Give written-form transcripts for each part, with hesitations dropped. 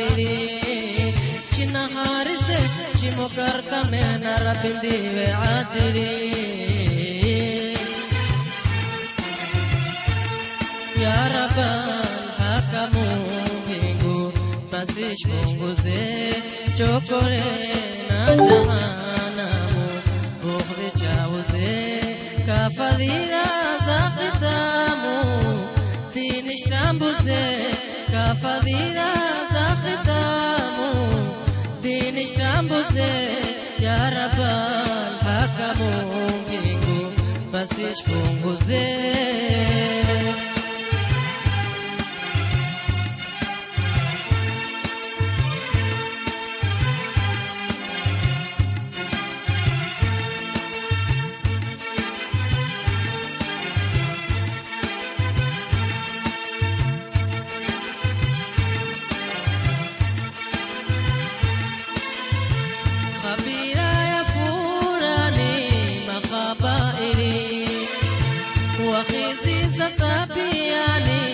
حاملي نهار زي مكرت من رب دي وعدلي يا رب الحكم مينغو بسيش مونغو زي چوكوري نجهانمو بغضي چاو زي كفالينا زاقتامو دينش تامبو زي كفالينا زاقتامو دينش تامبو زي يا رب الحكم مينغو بسيش مونغو زي خبيرا يا فوراني مخابائلي وخزيز سابياني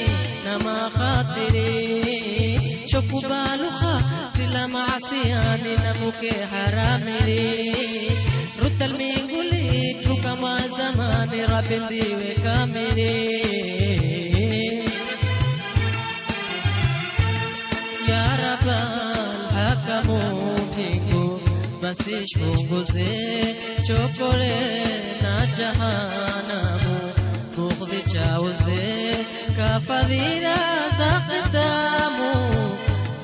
نما خاطري شكو بالوخا تلا معصياني نموك حرامي رد المينغولي تروكا ما زماني ربندي وكاملي يا رب الحكم مينغو بسيش مونغو زي چوكوري نجهانمو بغضي چاو زي كفالينا زاقتامو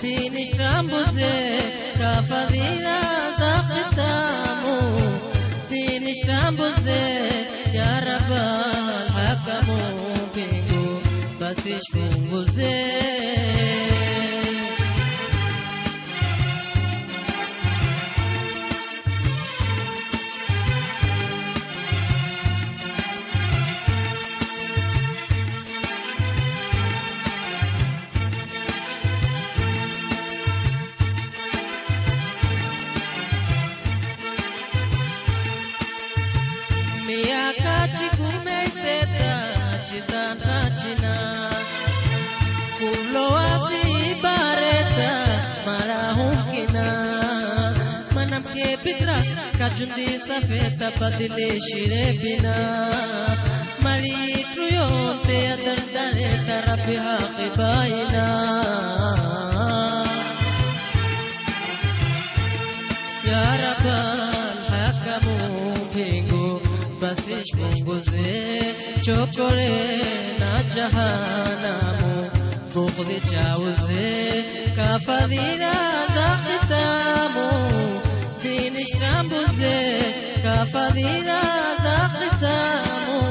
دينش تامبو زي كفالينا زاقتامو دينش تامبو زي يا رب الحكم مينغو بسيش مونغو زي Miaka kumeseta chitan rachina kuloasi bareta marahukina manam ke pitra kajundi safeta padile shire bina mari truyonte adardare tarabi haqibaina ya rabbal hakamu pingu بسيش مونغو زي چوكوري نجهانمو بغضي چاو زي كفالينا زاقتامو دينش تامبو زي كفالينا زاقتامو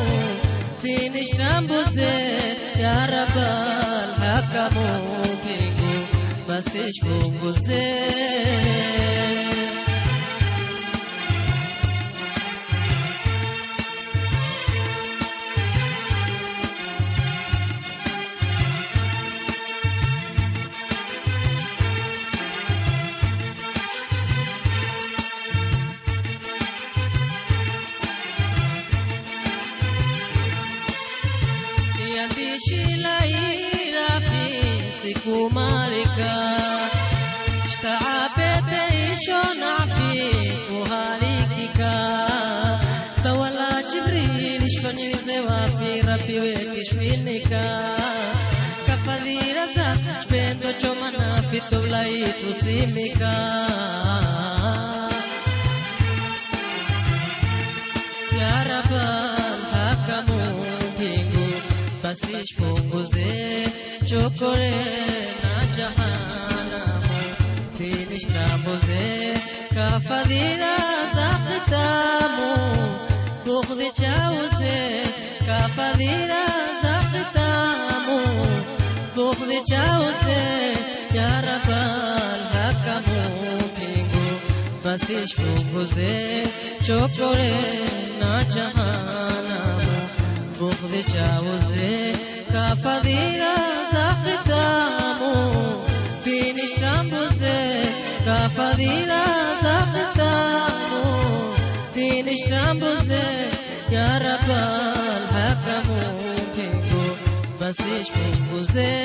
دينش تامبو زي يا رب الحكم مينغو بسيش مونغو زي Shilaira fi sikumarika اشتعبت شنا في كهاليكا تولى جبريل شفني زوافي ربي وكشفينيكا كفدي رزا شبندو چمنا في تولاي تسيميكا يا رب الحكم بسيش مونغو زي چوكوري نجهانمو دينش تامبو زي كفالينا زاقتامو بغضي چاو زي كفالينا زاقتامو بغضي چاو زي يا رب الحكم مينغو بسيش مونغو زي چوكوري نجهانمو بغضي چاو زي كفالينا زاقتامو دينش تامبو زي كفالينا زاقتامو دينش تامبو زي يا رب الحكم مينغو بسيش مونغو زي